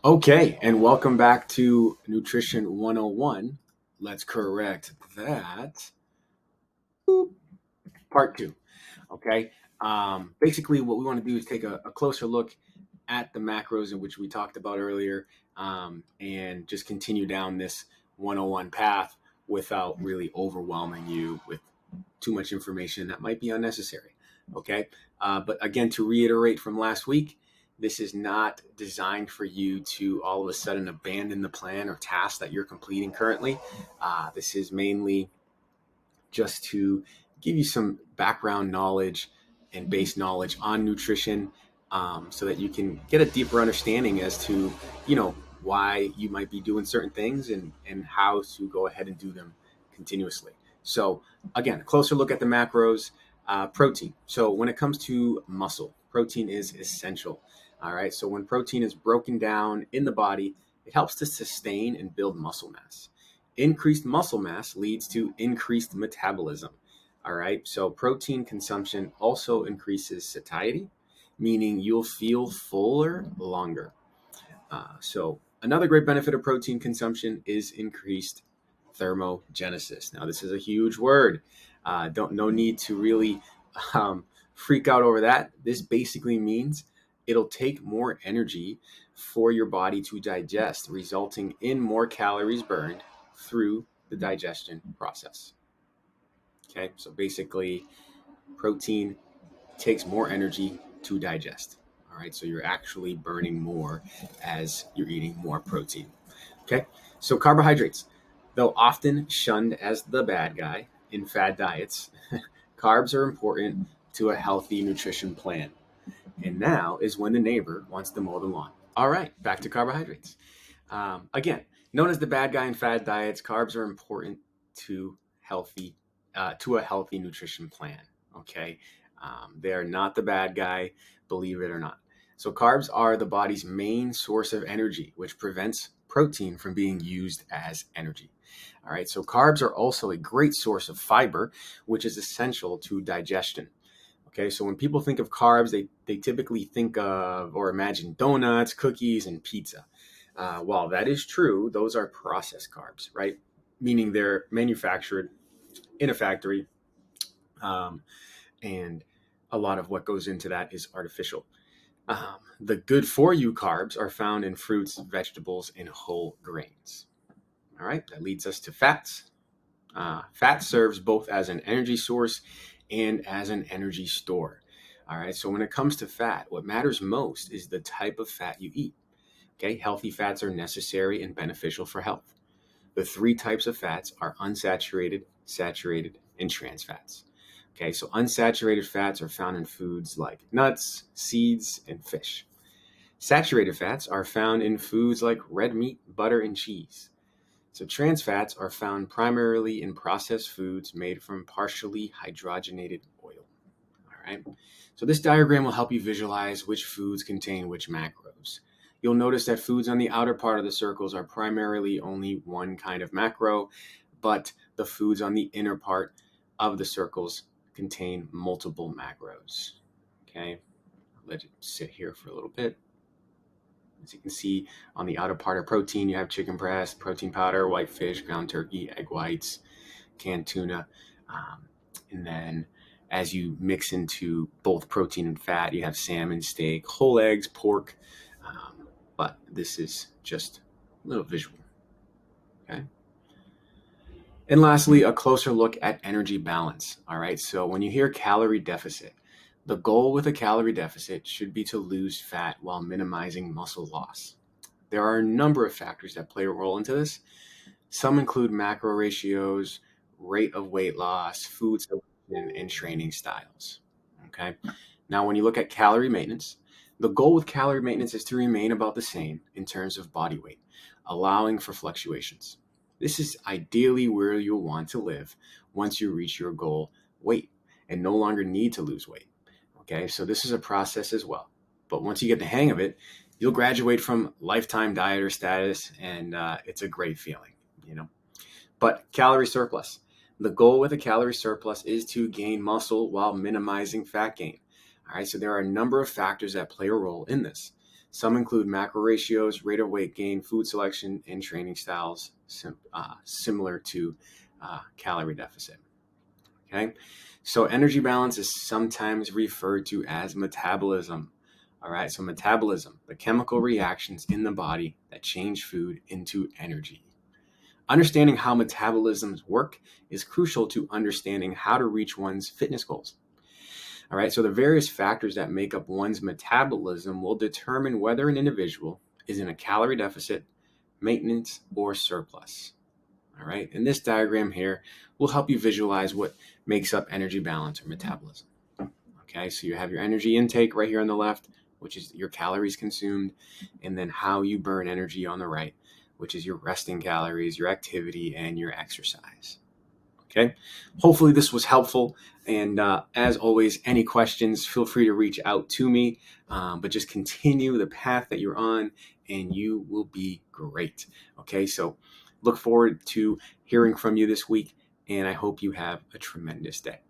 Okay, and welcome back to Nutrition 101. Let's correct that. Part two. Okay. Basically, what we want to do is take a closer look at the macros in which we talked about earlier, and just continue down this 101 path without really overwhelming you with too much information that might be unnecessary. Okay. But again, to reiterate from last week, this is not designed for you to all of a sudden abandon the plan or task that you're completing currently. This is mainly just to give you some background knowledge and base knowledge on nutrition, so that you can get a deeper understanding as to, why you might be doing certain things and how to go ahead and do them continuously. So again, a closer look at the macros. Protein. So when it comes to muscle, protein is essential. All right. So when protein is broken down in the body, it helps to sustain and build muscle mass. Increased muscle mass leads to increased metabolism. All right. So protein consumption also increases satiety, meaning you'll feel fuller longer. So another great benefit of protein consumption is increased thermogenesis. Now, this is a huge word. Don't No need to really um, freak out over that. This basically means it'll take more energy for your body to digest, resulting in more calories burned through the digestion process. Okay, so basically, protein takes more energy to digest. All right, so you're actually burning more as you're eating more protein. Okay, so carbohydrates, though often shunned as the bad guy in fad diets, carbs are important to a healthy nutrition plan. And now is when the neighbor wants to mow the lawn. All right, back to carbohydrates. Again, known as the bad guy in fad diets, carbs are important to healthy to a healthy nutrition plan. Okay, they are not the bad guy, believe it or not. So carbs are the body's main source of energy, which prevents protein from being used as energy. All right, so carbs are also a great source of fiber, which is essential to digestion. Okay, so when people think of carbs, they typically think of or imagine donuts, cookies, and pizza. While that is true, those are processed carbs, right? Meaning they're manufactured in a factory, um, and a lot of what goes into that is artificial. The good for you carbs are found in fruits, vegetables, and whole grains. All right, that leads us to fats. Fat serves both as an energy source and as an energy store. All right, so when it comes to fat, what matters most is the type of fat you eat. Okay, healthy fats are necessary and beneficial for health. The three types of fats are unsaturated, saturated, and trans fats. Okay, so unsaturated fats are found in foods like nuts, seeds, and fish. Saturated fats are found in foods like red meat, butter, and cheese. So trans fats are found primarily in processed foods made from partially hydrogenated oil. All right. So this diagram will help you visualize which foods contain which macros. You'll notice that foods on the outer part of the circles are primarily only one kind of macro, but the foods on the inner part of the circles contain multiple macros. Okay. I'll let it sit here for a little bit. As you can see, on the outer part of protein, you have chicken breast, protein powder, white fish, ground turkey, egg whites, canned tuna. Um, and then as you mix into both protein and fat, you have salmon, steak, whole eggs, pork. But this is just a little visual. Okay. And lastly, a closer look at energy balance. All right. So when you hear calorie deficit, the goal with a calorie deficit should be to lose fat while minimizing muscle loss. There are a number of factors that play a role into this. Some include macro ratios, rate of weight loss, food selection, and training styles. Okay. Now, when you look at calorie maintenance, the goal with calorie maintenance is to remain about the same in terms of body weight, allowing for fluctuations. This is ideally where you'll want to live once you reach your goal weight and no longer need to lose weight. Okay, so this is a process as well. But once you get the hang of it, you'll graduate from lifetime dieter status, and it's a great feeling. But calorie surplus. The goal with a calorie surplus is to gain muscle while minimizing fat gain. All right, so there are a number of factors that play a role in this. Some include macro ratios, rate of weight gain, food selection, and training styles similar to calorie deficit. Okay, so energy balance is sometimes referred to as metabolism. All right, so metabolism, the chemical reactions in the body that change food into energy. Understanding how metabolisms work is crucial to understanding how to reach one's fitness goals. All right, so the various factors that make up one's metabolism will determine whether an individual is in a calorie deficit, maintenance, or surplus. All right, and this diagram here will help you visualize what makes up energy balance or metabolism. Okay, so you have your energy intake right here on the left, which is your calories consumed, and then how you burn energy on the right, which is your resting calories, your activity, and your exercise. Okay, hopefully this was helpful. And as always, any questions, feel free to reach out to me, but just continue the path that you're on and you will be great. Okay, so look forward to hearing from you this week, and I hope you have a tremendous day.